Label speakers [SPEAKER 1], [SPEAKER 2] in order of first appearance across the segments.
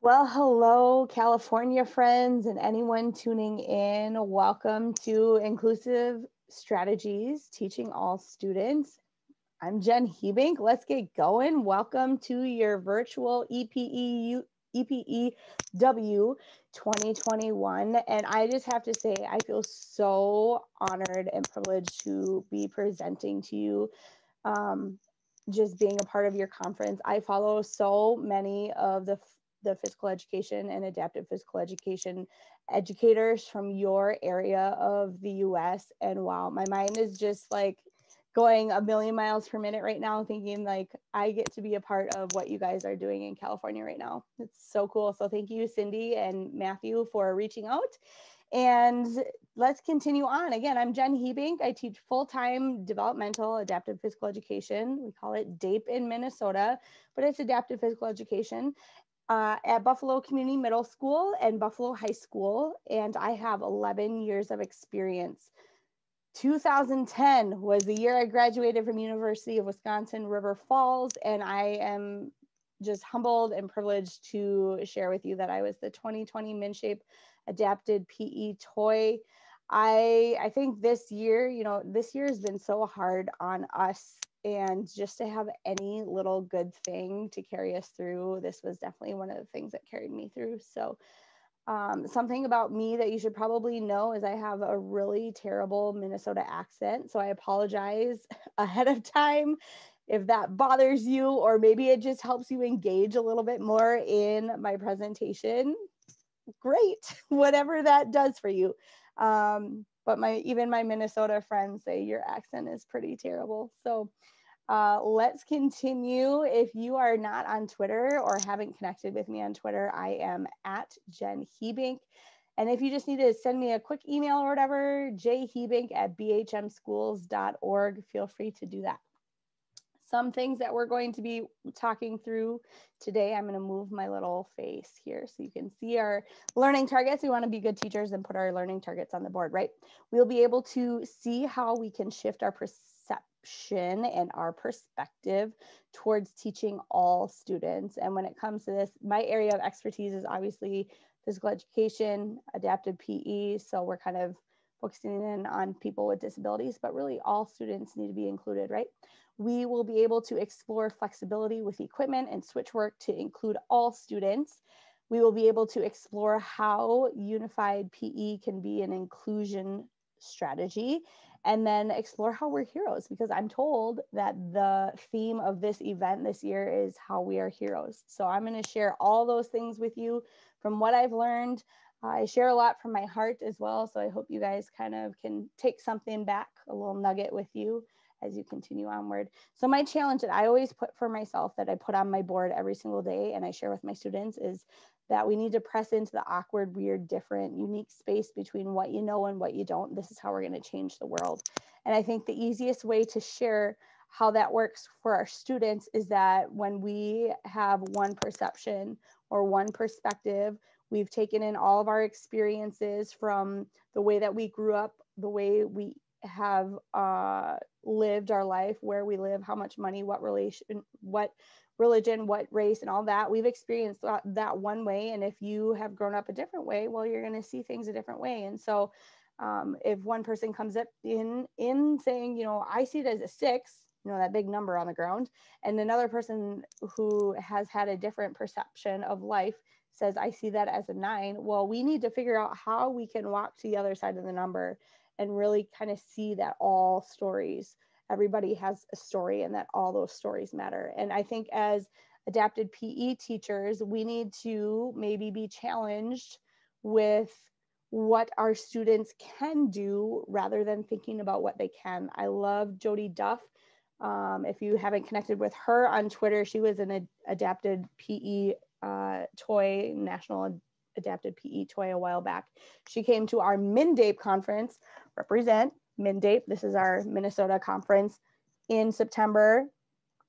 [SPEAKER 1] Well, hello, California friends, and anyone tuning in. Welcome to Inclusive Strategies, Teaching All Students. I'm Jen Heebink. Let's get going. Welcome to your virtual EPEW 2021. And I just have to say, I feel so honored and privileged to be presenting to you. Just being a part of your conference. I follow so many of the physical education and adaptive physical education educators from your area of the US. And wow, my mind is just like going a million miles per minute right now, thinking like I get to be a part of what you guys are doing in California right now. It's so cool. So thank you, Cindy and Matthew, for reaching out. And let's continue on. Again, I'm Jen Heebink. I teach full-time developmental adaptive physical education. We call it DAPE in Minnesota, but it's adaptive physical education at Buffalo Community Middle School and Buffalo High School. And I have 11 years of experience. 2010 was the year I graduated from University of Wisconsin River Falls, and I am just humbled and privileged to share with you that I was the 2020 MinShape Adapted PE Toy. I think this year, this year has been so hard on us, and just to have any little good thing to carry us through, this was definitely one of the things that carried me through. So something about me that you should probably know is I have a really terrible Minnesota accent. So I apologize ahead of time if that bothers you, or maybe it just helps you engage a little bit more in my presentation. Great, whatever that does for you. But even my Minnesota friends say your accent is pretty terrible. So let's continue. If you are not on Twitter or haven't connected with me on Twitter, I am at Jen Heebink. And if you just need to send me a quick email or whatever, jheebink@bhmschools.org, feel free to do that. Some things that we're going to be talking through today, I'm going to move my little face here so you can see our learning targets. We want to be good teachers and put our learning targets on the board, right? We'll be able to see how we can shift our perception and our perspective towards teaching all students. And when it comes to this, my area of expertise is obviously physical education, adaptive PE. So we're kind of focusing in on people with disabilities, but really all students need to be included, right? We will be able to explore flexibility with equipment and switchwork to include all students. We will be able to explore how unified PE can be an inclusion strategy, and then explore how we're heroes, because I'm told that the theme of this event this year is how we are heroes. So I'm going to share all those things with you from what I've learned. I share a lot from my heart as well, so I hope you guys kind of can take something back, a little nugget with you as you continue onward. So my challenge that I always put for myself, that I put on my board every single day and I share with my students, is that we need to press into the awkward, weird, different, unique space between what you know and what you don't. This is how we're going to change the world. And I think the easiest way to share how that works for our students is that when we have one perception or one perspective, we've taken in all of our experiences from the way that we grew up, the way we have lived our life, where we live, how much money, what relation, what religion, what race, and all that. We've experienced that one way. And if you have grown up a different way, well, you're going to see things a different way. And so if one person comes up in saying, I see it as a 6, that big number on the ground, and another person who has had a different perception of life says, I see that as a 9, well, we need to figure out how we can walk to the other side of the number and really kind of see that all stories, everybody has a story, and that all those stories matter. And I think as adapted PE teachers, we need to maybe be challenged with what our students can do rather than thinking about what they can. I love Jody Duff. If you haven't connected with her on Twitter, she was an adapted PE toy, national adapted PE toy a while back. She came to our MinDape conference, represent MinDape. This is our Minnesota conference in September.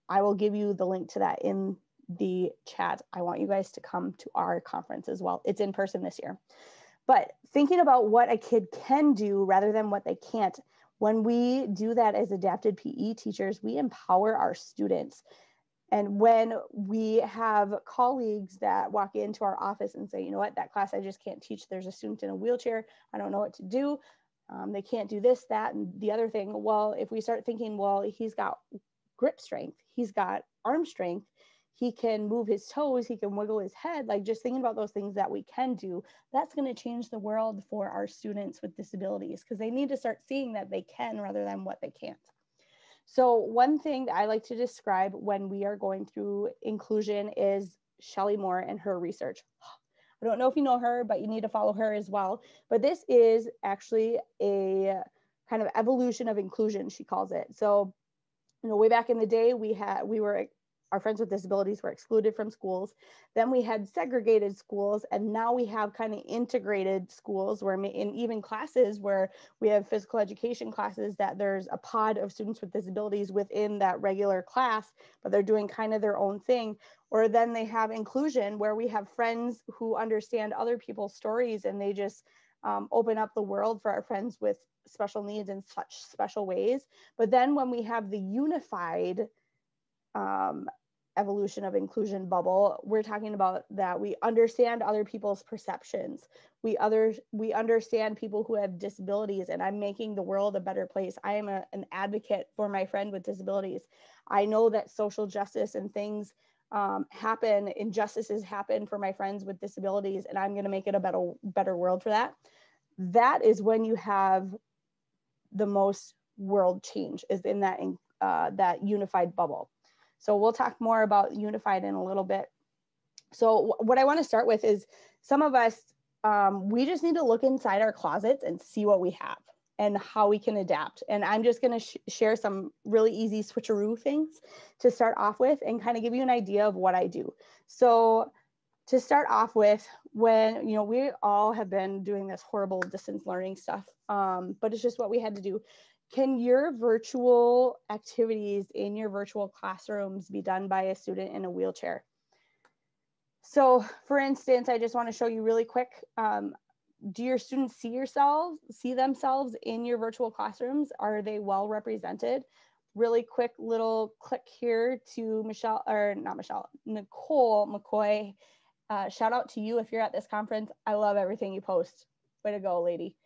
[SPEAKER 1] I will give you the link to that in the chat. I want you guys to come to our conference as well. It's in person this year. But thinking about what a kid can do rather than what they can't, when we do that as adapted PE teachers, we empower our students. And when we have colleagues that walk into our office and say, you know what, that class I just can't teach, there's a student in a wheelchair, I don't know what to do, they can't do this, that, and the other thing. Well, if we start thinking, well, he's got grip strength, he's got arm strength, he can move his toes, he can wiggle his head, like just thinking about those things that we can do, that's going to change the world for our students with disabilities, because they need to start seeing that they can rather than what they can't. So one thing that I like to describe when we are going through inclusion is Shelley Moore and her research. I don't know if you know her, but you need to follow her as well. But this is actually a kind of evolution of inclusion, she calls it. So, you know, way back in the day, our friends with disabilities were excluded from schools. Then we had segregated schools, and now we have kind of integrated schools where in even classes where we have physical education classes that there's a pod of students with disabilities within that regular class, but they're doing kind of their own thing. Or then they have inclusion where we have friends who understand other people's stories, and they just open up the world for our friends with special needs in such special ways. But then when we have the unified evolution of inclusion bubble, we're talking about that we understand other people's perceptions. We understand people who have disabilities, and I'm making the world a better place. I am an advocate for my friend with disabilities. I know that social justice and things happen, injustices happen for my friends with disabilities, and I'm going to make it a better world for that. That is when you have the most world change, is in that unified bubble. So we'll talk more about unified in a little bit. So what I want to start with is some of us, we just need to look inside our closets and see what we have and how we can adapt. And I'm just going to share some really easy switcheroo things to start off with and kind of give you an idea of what I do. So to start off with, when, you know, we all have been doing this horrible distance learning stuff, but it's just what we had to do. Can your virtual activities in your virtual classrooms be done by a student in a wheelchair? So for instance, I just want to show you really quick, do your students see themselves in your virtual classrooms? Are they well represented? Really quick little click here to Nicole McCoy. Shout out to you if you're at this conference. I love everything you post. Way to go, lady.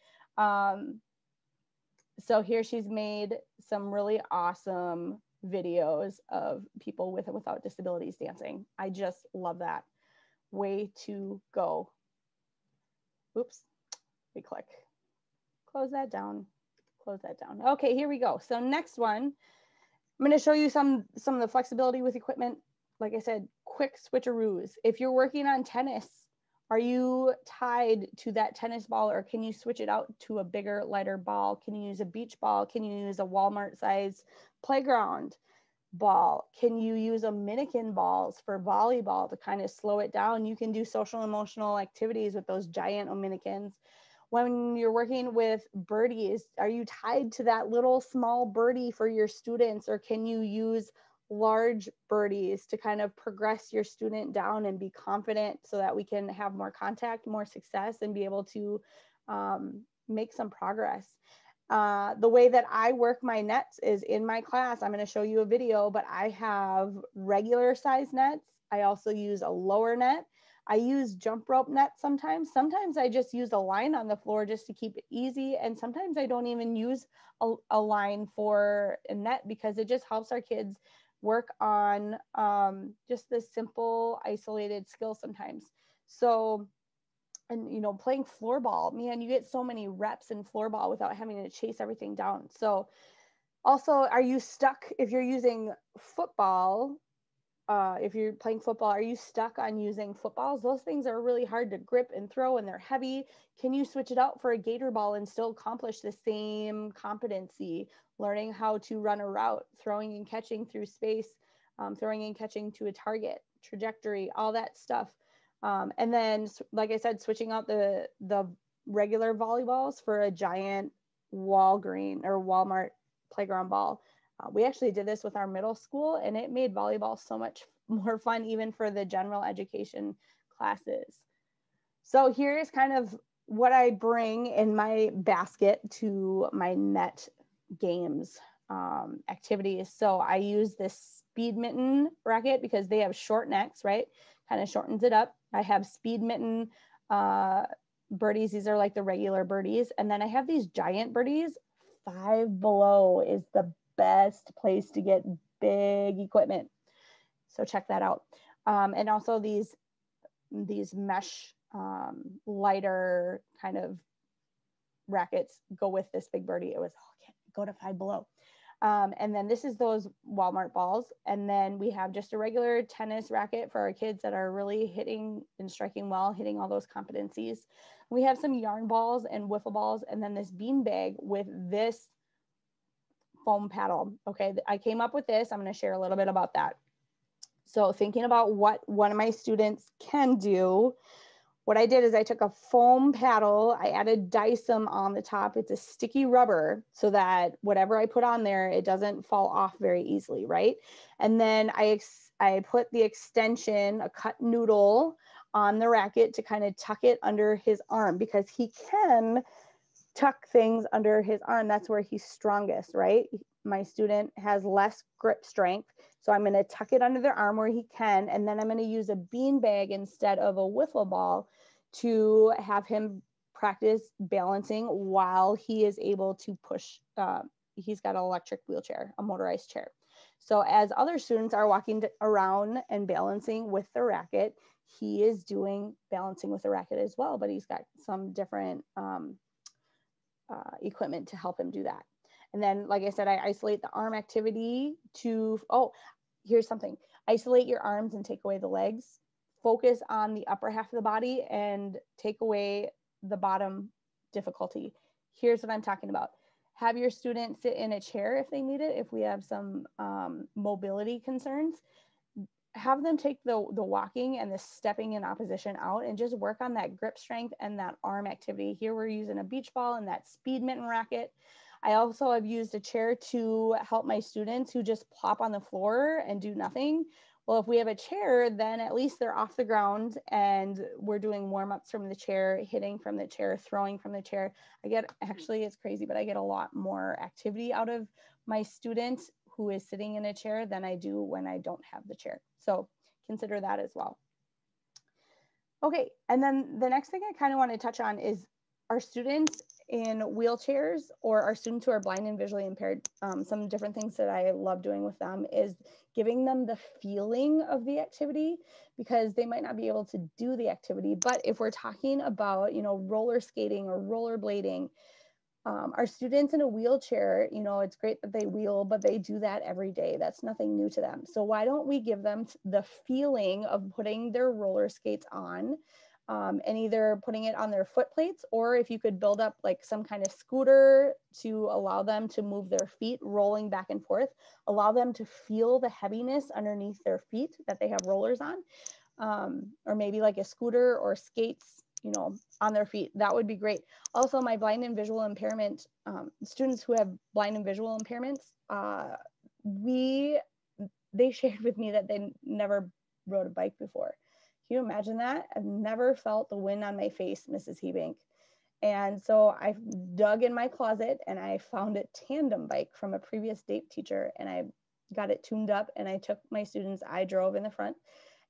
[SPEAKER 1] So here she's made some really awesome videos of people with and without disabilities dancing. I just love that. Way to go. Oops, we click. Close that down. Close that down. Okay, here we go. So next one, I'm going to show you some of the flexibility with equipment. Like I said, quick switcheroos. If you're working on tennis, are you tied to that tennis ball, or can you switch it out to a bigger, lighter ball? Can you use a beach ball? Can you use a Walmart size playground ball? Can you use a mannequin balls for volleyball to kind of slow it down? You can do social emotional activities with those giant mannequins. When you're working with birdies, are you tied to that little small birdie for your students, or can you use large birdies to kind of progress your student down and be confident so that we can have more contact, more success, and be able to make some progress? The way that I work my nets is in my class. I'm going to show you a video, but I have regular size nets. I also use a lower net. I use jump rope nets sometimes. Sometimes I just use a line on the floor just to keep it easy. And sometimes I don't even use a line for a net, because it just helps our kids work on just this simple isolated skill sometimes. So, and you know, playing floorball, man, you get so many reps in floorball without having to chase everything down. So also, are you stuck if you're using football? If you're playing football, are you stuck on using footballs? Those things are really hard to grip and throw, and they're heavy. Can you switch it out for a gator ball and still accomplish the same competency? Learning how to run a route, throwing and catching through space, throwing and catching to a target, trajectory, all that stuff. And then, like I said, switching out the regular volleyballs for a giant Walgreen or Walmart playground ball. We actually did this with our middle school, and it made volleyball so much more fun, even for the general education classes. So here's kind of what I bring in my basket to my net games activities. So I use this speed mitten racket because they have short necks, right? Kind of shortens it up. I have speed mitten birdies. These are like the regular birdies. And then I have these giant birdies. Five Below is the best place to get big equipment. So check that out. And also these mesh lighter kind of rackets go with this big birdie. It was, go to Five Below. And then this is those Walmart balls. And then we have just a regular tennis racket for our kids that are really hitting and striking well, hitting all those competencies. We have some yarn balls and wiffle balls, and then this bean bag with this foam paddle. Okay, I came up with this. I'm going to share a little bit about that. So thinking about what one of my students can do, what I did is I took a foam paddle, I added Dicem on the top. It's a sticky rubber so that whatever I put on there, it doesn't fall off very easily, right? And then I put the extension, a cut noodle on the racket to kind of tuck it under his arm because he can tuck things under his arm. That's where he's strongest, right? My student has less grip strength. So I'm going to tuck it under their arm where he can. And then I'm going to use a bean bag instead of a wiffle ball to have him practice balancing while he is able to push. He's got an electric wheelchair, a motorized chair. So as other students are walking around and balancing with the racket, he is doing balancing with the racket as well, but he's got some different equipment to help him do that. And then, like I said, I isolate the arm activity to, oh, here's something. Isolate your arms and take away the legs. Focus on the upper half of the body and take away the bottom difficulty. Here's what I'm talking about. Have your student sit in a chair if they need it, if we have some mobility concerns. Have them take the walking and the stepping in opposition out and just work on that grip strength and that arm activity. Here we're using a beach ball and that speed mitten racket. I also have used a chair to help my students who just plop on the floor and do nothing. Well, if we have a chair, then at least they're off the ground and we're doing warm-ups from the chair, hitting from the chair, throwing from the chair. Actually, it's crazy, but I get a lot more activity out of my student who is sitting in a chair than I do when I don't have the chair. So consider that as well. Okay, and then the next thing I kind of want to touch on is our students in wheelchairs or our students who are blind and visually impaired. Some different things that I love doing with them is giving them the feeling of the activity because they might not be able to do the activity. But if we're talking about, roller skating or rollerblading, our students in a wheelchair, it's great that they wheel, but they do that every day. That's nothing new to them. So why don't we give them the feeling of putting their roller skates on and either putting it on their foot plates, or if you could build up like some kind of scooter to allow them to move their feet rolling back and forth, allow them to feel the heaviness underneath their feet that they have rollers on, or maybe like a scooter or skates, on their feet. That would be great. Also, my blind and visual impairment students who have blind and visual impairments, they shared with me that they never rode a bike before. Can you imagine that? I've never felt the wind on my face, Mrs. Heebink. And so I dug in my closet and I found a tandem bike from a previous DAPE teacher, and I got it tuned up and I took my students, I drove in the front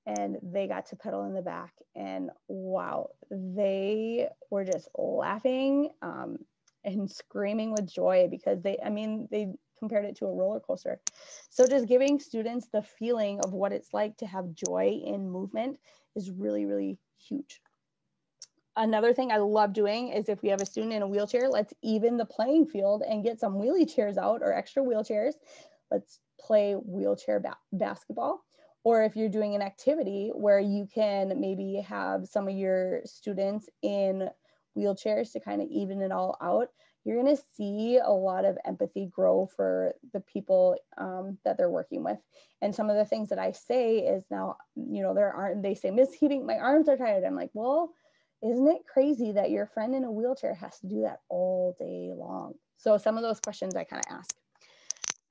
[SPEAKER 1] and they got to pedal in the back, and wow, they were just laughing and screaming with joy because they compared it to a roller coaster. So just giving students the feeling of what it's like to have joy in movement is really, really huge. Another thing I love doing is if we have a student in a wheelchair, let's even the playing field and get some wheelie chairs out or extra wheelchairs. Let's play wheelchair basketball. Or if you're doing an activity where you can maybe have some of your students in wheelchairs to kind of even it all out, you're going to see a lot of empathy grow for the people that they're working with. And some of the things that I say is now, they say, Miss Heebink, my arms are tired. I'm like, well, isn't it crazy that your friend in a wheelchair has to do that all day long? So some of those questions I kind of ask.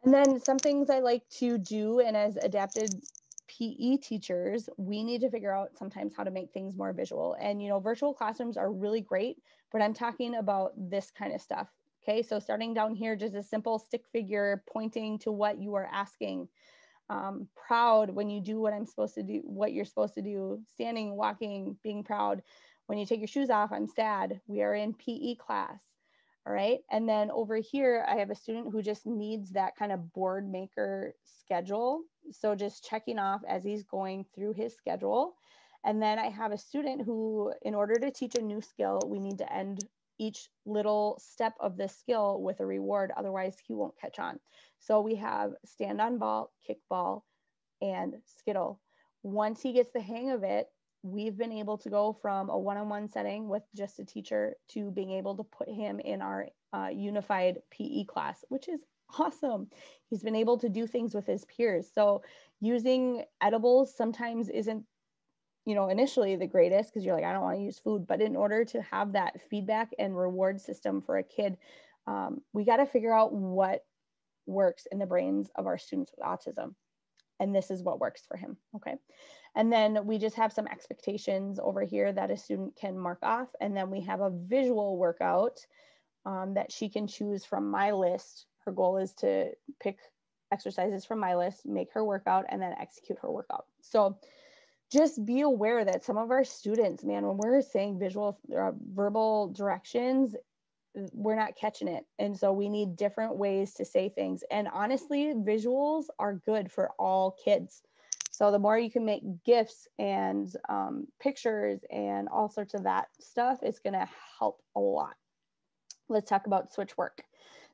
[SPEAKER 1] And then some things I like to do, and as adapted PE teachers, we need to figure out sometimes how to make things more visual. And, virtual classrooms are really great, but I'm talking about this kind of stuff. Okay, so starting down here, just a simple stick figure pointing to what you are asking. Proud when you do what I'm supposed to do, what you're supposed to do, standing, walking, being proud. When you take your shoes off, I'm sad. We are in PE class. All right. And then over here, I have a student who just needs that kind of board maker schedule. So just checking off as he's going through his schedule. And then I have a student who, in order to teach a new skill, we need to end each little step of the skill with a reward. Otherwise, he won't catch on. So we have stand on ball, kick ball, and skittle. Once he gets the hang of it, we've been able to go from a one-on-one setting with just a teacher to being able to put him in our unified PE class, which is awesome. He's been able to do things with his peers. So using edibles sometimes isn't, initially the greatest, because you're like, I don't want to use food. But in order to have that feedback and reward system for a kid, we got to figure out what works in the brains of our students with autism. And this is what works for him. Okay. And then we just have some expectations over here that a student can mark off. And then we have a visual workout that she can choose from my list. Her goal is to pick exercises from my list, make her workout, and then execute her workout. So just be aware that some of our students, man, when we're saying visual or verbal directions, we're not catching it. And so we need different ways to say things. And honestly, visuals are good for all kids. So the more you can make GIFs and pictures and all sorts of that stuff, it's going to help a lot. Let's talk about SWITCHWORK.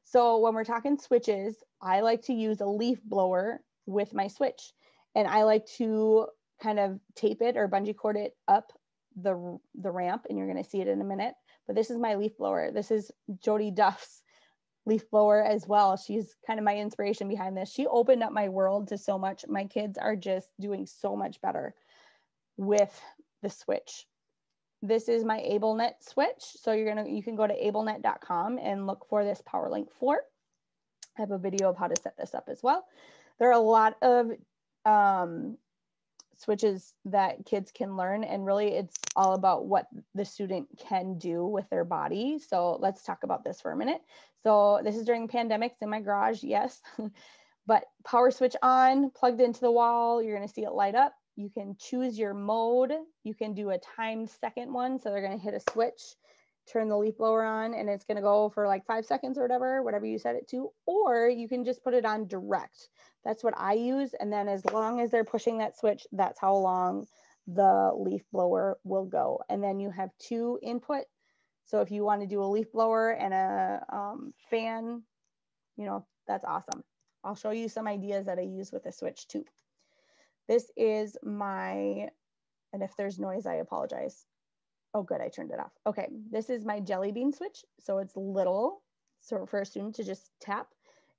[SPEAKER 1] So when we're talking switches, I like to use a leaf blower with my switch. And I like to kind of tape it or bungee cord it up the ramp. And you're going to see it in a minute. But this is my leaf blower. This is Jody Duff's leaf blower as well. She's kind of my inspiration behind this. She opened up my world to so much. My kids are just doing so much better with the switch. This is my AbleNet switch. So you can go to ablenet.com and look for this PowerLink 4. I have a video of how to set this up as well. There are a lot of switches that kids can learn, and really it's all about what the student can do with their body. So let's talk about this for a minute. So this is during the pandemic. It's in my garage, yes. But power switch on, plugged into the wall, you're going to see it light up. You can choose your mode. You can do a timed second one. So they're going to hit a switch, turn the leaf blower on, and it's going to go for like 5 seconds or whatever you set it to. Or you can just put it on direct. That's what I use. And then as long as they're pushing that switch, that's how long the leaf blower will go. And then you have 2 input. So if you want to do a leaf blower and a fan, that's awesome. I'll show you some ideas that I use with the switch too. This is and if there's noise, I apologize. Oh, good, I turned it off. Okay, this is my jelly bean switch. So it's little, so for a student to just tap.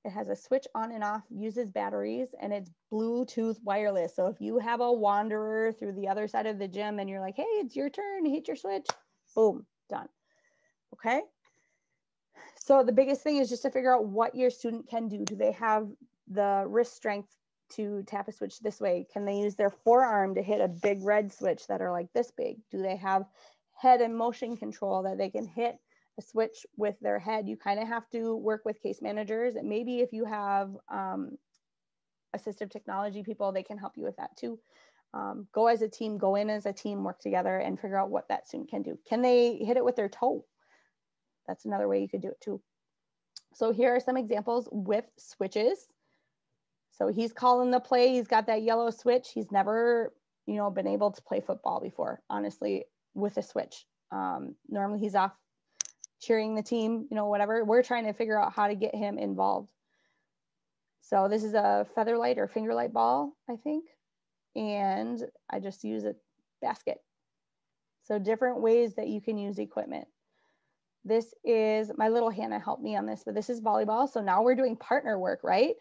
[SPEAKER 1] It has a switch on and off, uses batteries, and it's Bluetooth wireless. So if you have a wanderer through the other side of the gym and you're like, hey, it's your turn, hit your switch, boom, done. Okay. So the biggest thing is just to figure out what your student can do. Do they have the wrist strength to tap a switch this way? Can they use their forearm to hit a big red switch that are like this big? Do they have head and motion control that they can hit a switch with their head? You kind of have to work with case managers, and maybe if you have assistive technology people, they can help you with that too. Go as a team, go in as a team, work together and figure out what that student can do. Can they hit it with their toe? That's another way you could do it too. So here are some examples with switches. So he's calling the play. He's got that yellow switch. He's never, been able to play football before, honestly, with a switch. Normally he's off cheering the team, whatever. We're trying to figure out how to get him involved. So this is a featherlight or fingerlight ball, I think. And I just use a basket. So different ways that you can use equipment. This is, my little Hannah helped me on this, but this is volleyball. So now we're doing partner work, right?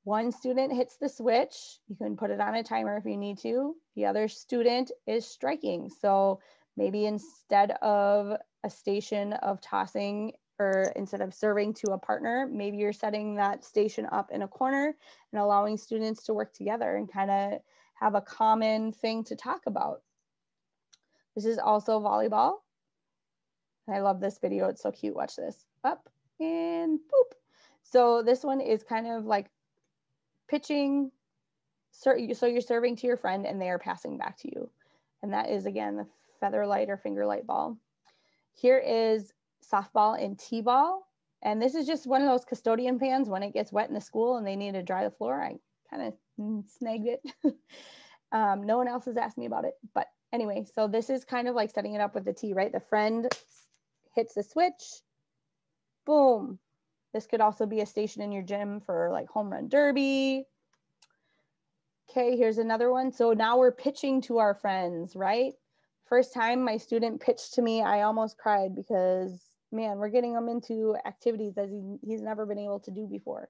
[SPEAKER 1] One student hits the switch. You can put it on a timer if you need to. The other student is striking. So maybe instead of a station of tossing, or instead of serving to a partner, maybe you're setting that station up in a corner and allowing students to work together and kind of have a common thing to talk about. This is also volleyball. I love this video. It's so cute. Watch this. Up and boop. So this one is kind of like pitching, So you're serving to your friend and they are passing back to you. And that is, again, the feather light or finger light ball. Here is softball and t-ball. And this is just one of those custodian fans when it gets wet in the school and they need to dry the floor. I kind of snagged it. No one else has asked me about it. But anyway, so this is kind of like setting it up with the tee, right? The friend hits the switch, boom. This could also be a station in your gym for like home run derby. Okay, here's another one. So now we're pitching to our friends, right? First time my student pitched to me, I almost cried because, man, we're getting him into activities that he's never been able to do before.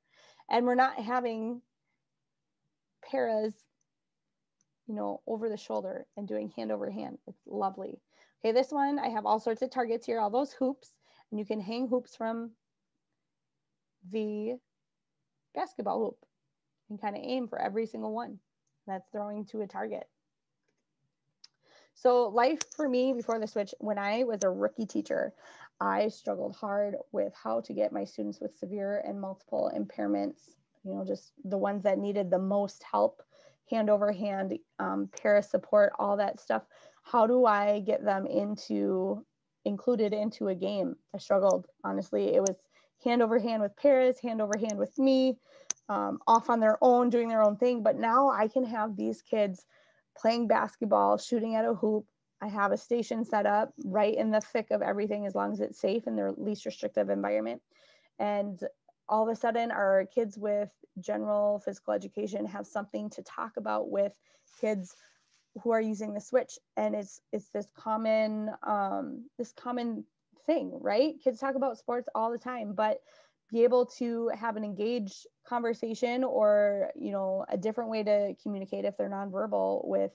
[SPEAKER 1] And we're not having paras, you know, over the shoulder and doing hand over hand. It's lovely. Okay, this one, I have all sorts of targets here, all those hoops, and you can hang hoops from the basketball hoop and kind of aim for every single one. That's throwing to a target. So life for me before the switch, when I was a rookie teacher, I struggled hard with how to get my students with severe and multiple impairments, you know, just the ones that needed the most help, hand over hand, para support, all that stuff. How do I get them included into a game? I struggled, honestly. It was hand over hand with paras, hand over hand with me, off on their own, doing their own thing. But now I can have these kids playing basketball, shooting at a hoop. I have a station set up right in the thick of everything, as long as it's safe in their least restrictive environment. And all of a sudden, our kids with general physical education have something to talk about with kids who are using the switch. And it's this common thing, right? Kids talk about sports all the time, but be able to have an engaged conversation or, you know, a different way to communicate if they're nonverbal with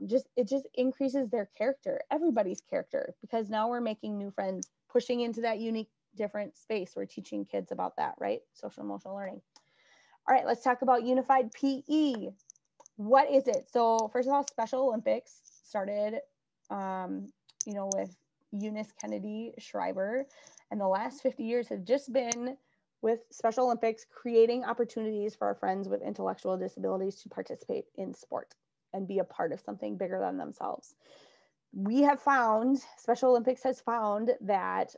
[SPEAKER 1] it just increases their character, everybody's character, because now we're making new friends, pushing into that unique, different space. We're teaching kids about that, right? Social emotional learning. All right, let's talk about unified PE. What is it? So first of all, Special Olympics started, you know, with Eunice Kennedy Shriver, and the last 50 years have just been with Special Olympics creating opportunities for our friends with intellectual disabilities to participate in sport and be a part of something bigger than themselves. We have found, Special Olympics has found that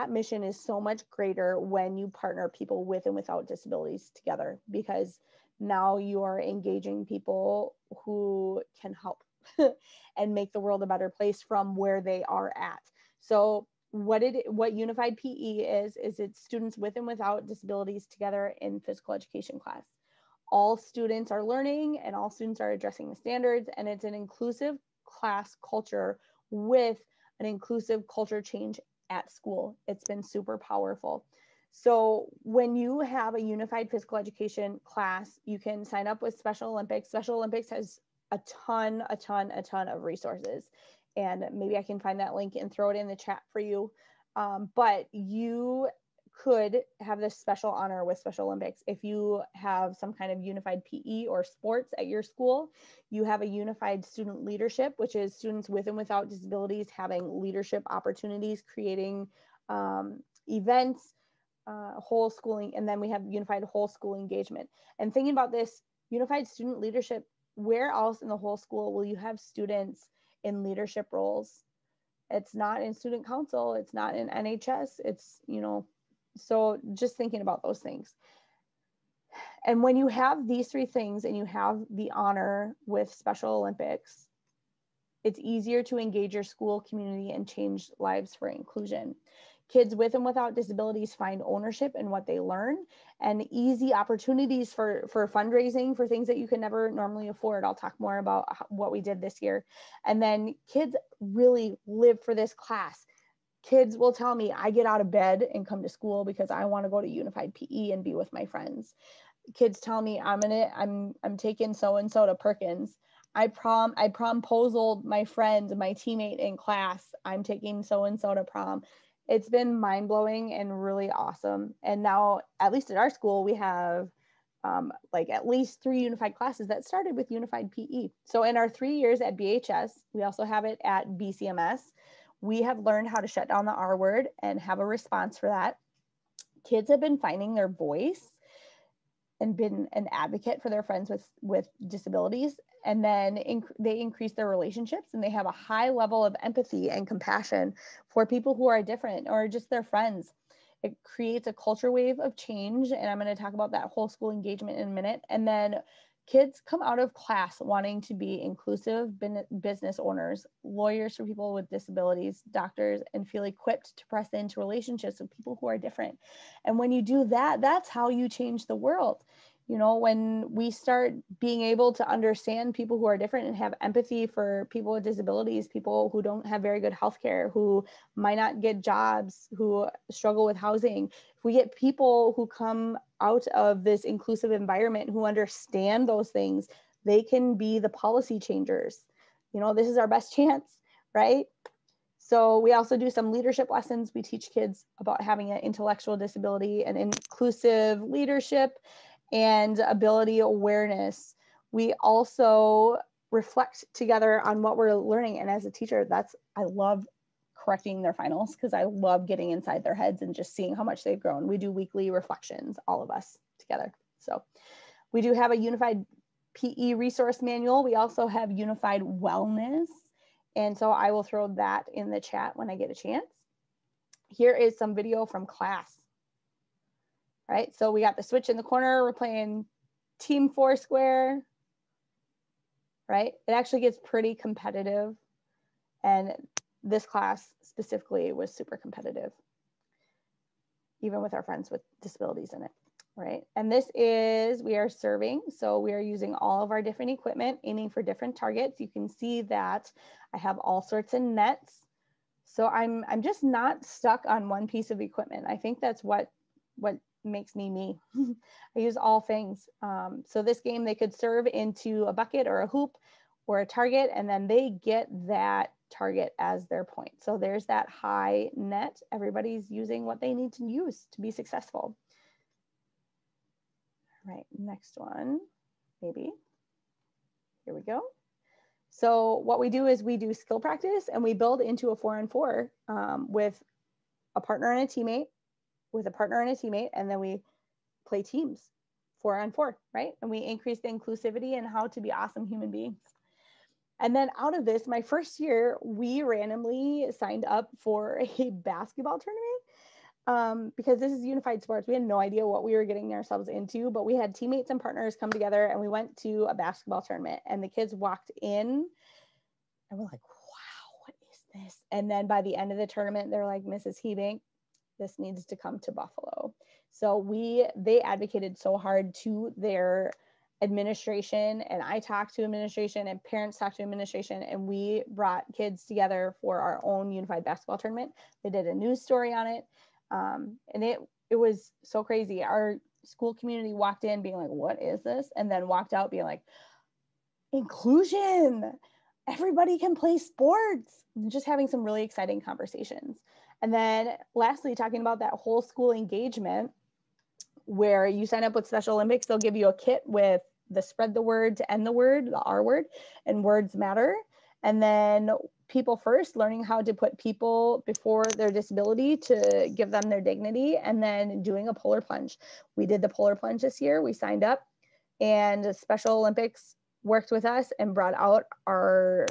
[SPEAKER 1] mission is so much greater when you partner people with and without disabilities together, because now you are engaging people who can help and make the world a better place from where they are at. So what Unified PE is it's students with and without disabilities together in physical education class. All students are learning and all students are addressing the standards, and it's an inclusive class culture with an inclusive culture change at school. It's been super powerful. So when you have a unified physical education class, you can sign up with Special Olympics. Special Olympics has a ton of resources, and maybe I can find that link and throw it in the chat for you. But you could have this special honor with Special Olympics. If you have some kind of unified PE or sports at your school, you have a unified student leadership, which is students with and without disabilities having leadership opportunities, creating events, whole schooling, and then we have unified whole school engagement. And thinking about this unified student leadership, where else in the whole school will you have students in leadership roles? It's not in student council, it's not in NHS, it's, you know, so just thinking about those things. And when you have these three things and you have the honor with Special Olympics, it's easier to engage your school community and change lives for inclusion. Kids with and without disabilities find ownership in what they learn and easy opportunities for fundraising for things that you can never normally afford. I'll talk more about what we did this year. And then kids really live for this class. Kids will tell me, I get out of bed and come to school because I want to go to Unified PE and be with my friends. Kids tell me, I'm taking so-and-so to Perkins. I promposed my friend, my teammate in class. I'm taking so-and-so to prom. It's been mind-blowing and really awesome. And now, at least at our school, we have like at least 3 unified classes that started with Unified PE. So in our 3 years at BHS, we also have it at BCMS. We have learned how to shut down the R word and have a response for that. Kids have been finding their voice and been an advocate for their friends with disabilities. And then they increase their relationships, and they have a high level of empathy and compassion for people who are different or just their friends. It creates a culture wave of change. And I'm going to talk about that whole school engagement in a minute. And then kids come out of class wanting to be inclusive business owners, lawyers for people with disabilities, doctors, and feel equipped to press into relationships with people who are different. And when you do that, that's how you change the world. You know, when we start being able to understand people who are different and have empathy for people with disabilities, people who don't have very good healthcare, who might not get jobs, who struggle with housing, if we get people who come out of this inclusive environment who understand those things, they can be the policy changers. You know, this is our best chance, right? So we also do some leadership lessons. We teach kids about having an intellectual disability and inclusive leadership and ability awareness. We also reflect together on what we're learning. And as a teacher, I love correcting their finals because I love getting inside their heads and just seeing how much they've grown. We do weekly reflections, all of us together. So we do have a unified PE resource manual. We also have unified wellness. And so I will throw that in the chat when I get a chance. Here is some video from class. Right, so we got the switch in the corner. We're playing Team Foursquare, right? It actually gets pretty competitive. And this class specifically was super competitive, even with our friends with disabilities in it, right? And this is, we are serving. So we are using all of our different equipment, aiming for different targets. You can see that I have all sorts of nets. So I'm just not stuck on one piece of equipment. I think that's what makes me. I use all things. So this game, they could serve into a bucket or a hoop or a target, and then they get that target as their point. So there's that high net. Everybody's using what they need to use to be successful. All right, next one, maybe. Here we go. So what we do is we do skill practice, and we build into a 4-on-4 with a partner and a teammate, and then we play teams 4-on-4, right? And we increase the inclusivity and how to be awesome human beings. And then out of this, my first year, we randomly signed up for a basketball tournament because this is unified sports. We had no idea what we were getting ourselves into, but we had teammates and partners come together, and we went to a basketball tournament, and the kids walked in and we're like, wow, what is this? And then by the end of the tournament, they're like, Mrs. Heebink, this needs to come to Buffalo. So they advocated so hard to their administration, and I talked to administration, and parents talked to administration, and we brought kids together for our own unified basketball tournament. They did a news story on it. And it was so crazy. Our school community walked in being like, what is this? And then walked out being like, inclusion, everybody can play sports, and just having some really exciting conversations. And then lastly, talking about that whole school engagement where you sign up with Special Olympics, they'll give you a kit with the spread the word to end the word, the R word, and words matter. And then people first, learning how to put people before their disability to give them their dignity, and then doing a polar plunge. We did the polar plunge this year. We signed up, and Special Olympics worked with us and brought out our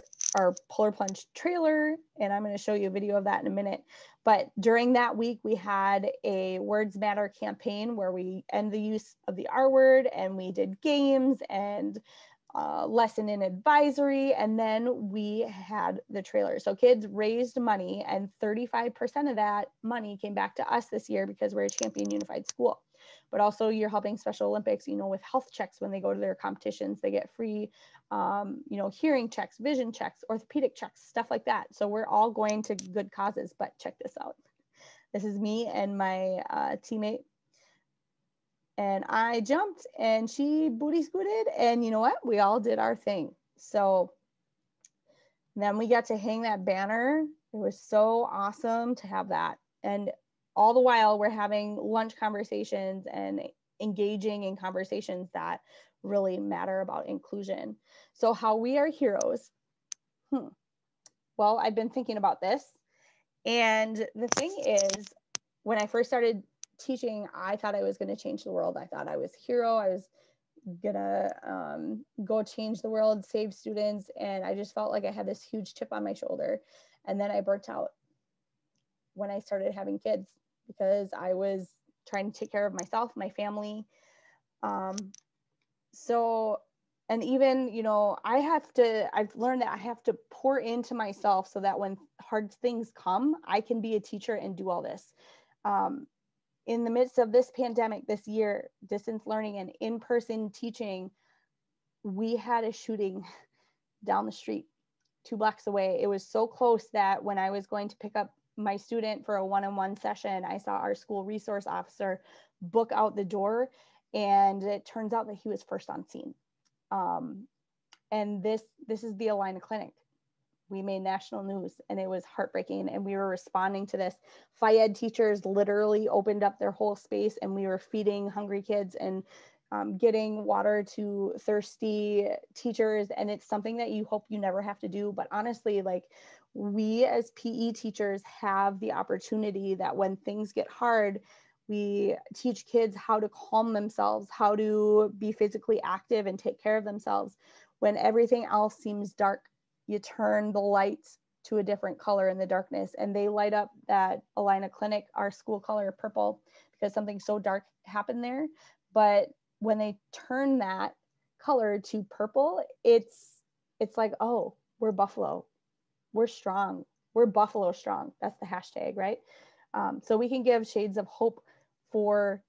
[SPEAKER 1] polar plunge trailer, and I'm going to show you a video of that in a minute. But during that week, we had a Words Matter campaign where we end the use of the R word, and we did games and lesson in advisory, and then we had the trailer. So kids raised money, and 35% of that money came back to us this year because we're a champion unified school. But also you're helping Special Olympics, you know, with health checks when they go to their competitions. They get free, you know, hearing checks, vision checks, orthopedic checks, stuff like that. So we're all going to good causes. But check this out. This is me and my teammate. And I jumped, and she booty scooted. And you know what? We all did our thing. So then we got to hang that banner. It was so awesome to have that. And all the while we're having lunch conversations and engaging in conversations that really matter about inclusion. So how we are heroes. Well, I've been thinking about this. And the thing is, when I first started teaching, I thought I was going to change the world. I thought I was a hero. I was gonna go change the world, save students. And I just felt like I had this huge chip on my shoulder. And then I burnt out when I started having kids, because I was trying to take care of myself, my family. And even, you know, I've learned that I have to pour into myself so that when hard things come, I can be a teacher and do all this. In the midst of this pandemic this year, distance learning and in-person teaching, we had a shooting down the street 2 blocks away. It was so close that when I was going to pick up my student for a one-on-one session, I saw our school resource officer book out the door, and it turns out that he was first on scene. And this is the Allina Clinic. We made national news, and it was heartbreaking, and we were responding to this. Phy-Ed teachers literally opened up their whole space, and we were feeding hungry kids and getting water to thirsty teachers. And it's something that you hope you never have to do. But honestly, like, we as PE teachers have the opportunity that when things get hard, we teach kids how to calm themselves, how to be physically active and take care of themselves. When everything else seems dark, you turn the lights to a different color in the darkness, and they light up that Allina Clinic, our school color, purple, because something so dark happened there. But when they turn that color to purple, it's like, oh, we're Buffalo. We're strong. We're Buffalo strong. That's the hashtag, right? So we can give shades of hope for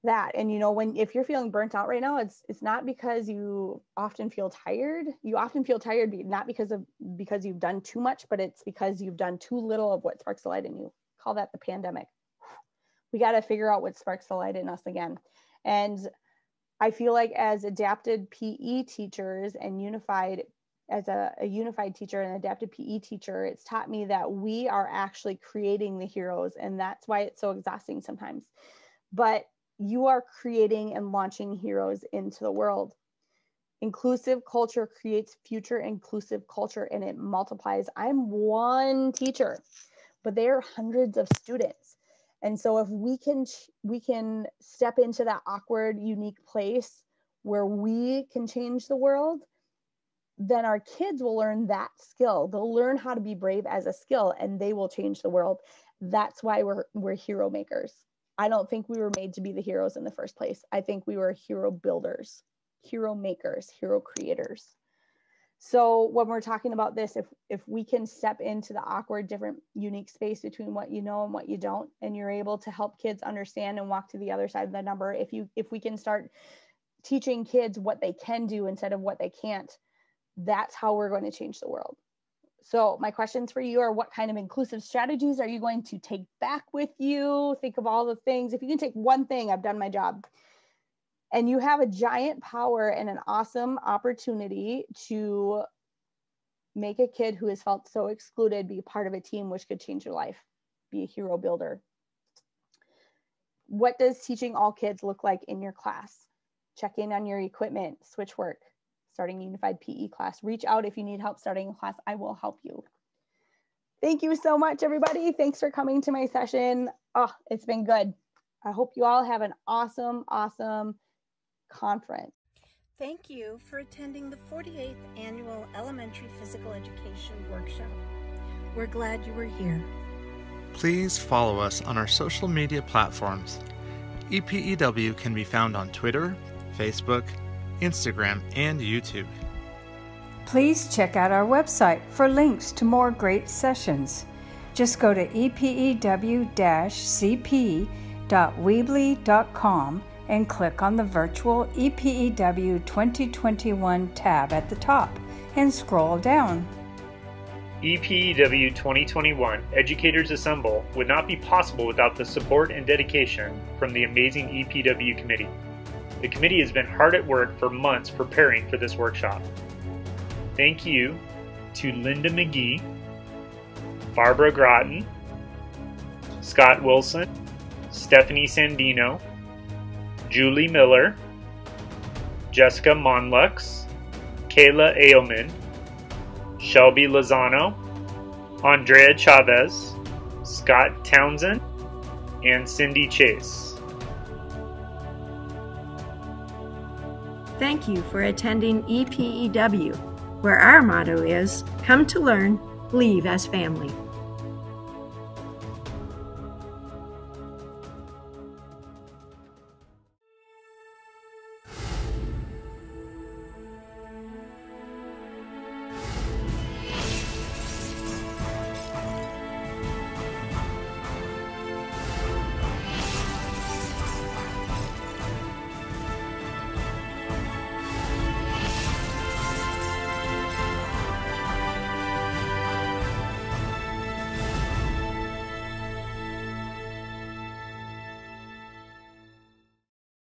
[SPEAKER 1] that. And, you know, if you're feeling burnt out right now, it's not because you often feel tired. You often feel tired, not because you've done too much, but it's because you've done too little of what sparks the light in you. Call that the pandemic. We got to figure out what sparks the light in us again. And I feel like as adapted PE teachers and as a unified teacher and adapted PE teacher, it's taught me that we are actually creating the heroes. And that's why it's so exhausting sometimes. But you are creating and launching heroes into the world. Inclusive culture creates future inclusive culture, and it multiplies. I'm one teacher, but there are hundreds of students. And so if we can step into that awkward, unique place where we can change the world, then our kids will learn that skill. They'll learn how to be brave as a skill, and they will change the world. That's why we're hero makers. I don't think we were made to be the heroes in the first place. I think we were hero builders, hero makers, hero creators. So when we're talking about this, if we can step into the awkward, different, unique space between what you know and what you don't, and you're able to help kids understand and walk to the other side of the number, if we can start teaching kids what they can do instead of what they can't, that's how we're going to change the world. So my questions for you are, what kind of inclusive strategies are you going to take back with you? Think of all the things. If you can take one thing, I've done my job. And you have a giant power and an awesome opportunity to make a kid who has felt so excluded be part of a team, which could change your life. Be a hero builder. What does teaching all kids look like in your class? Check in on your equipment, SWITCHWORK, starting a unified PE class. Reach out if you need help starting a class. I will help you. Thank you so much, everybody. Thanks for coming to my session. Oh, it's been good. I hope you all have an awesome, awesome conference.
[SPEAKER 2] Thank you for attending the 48th Annual Elementary Physical Education Workshop. We're glad you were here.
[SPEAKER 3] Please follow us on our social media platforms. EPEW can be found on Twitter, Facebook, Instagram, and YouTube.
[SPEAKER 4] Please check out our website for links to more great sessions. Just go to epew-cp.weebly.com and click on the virtual EPEW 2021 tab at the top and scroll down.
[SPEAKER 5] EPEW 2021 Educators Assemble would not be possible without the support and dedication from the amazing EPEW committee. The committee has been hard at work for months preparing for this workshop. Thank you to Linda McGee, Barbara Groton, Scott Wilson, Stephanie Sandino, Julie Miller, Jessica Monlux, Kayla Ailman, Shelby Lozano, Andrea Chavez, Scott Townsend, and Cindy Chase.
[SPEAKER 2] Thank you for attending EPEW, where our motto is, come to learn, leave as family.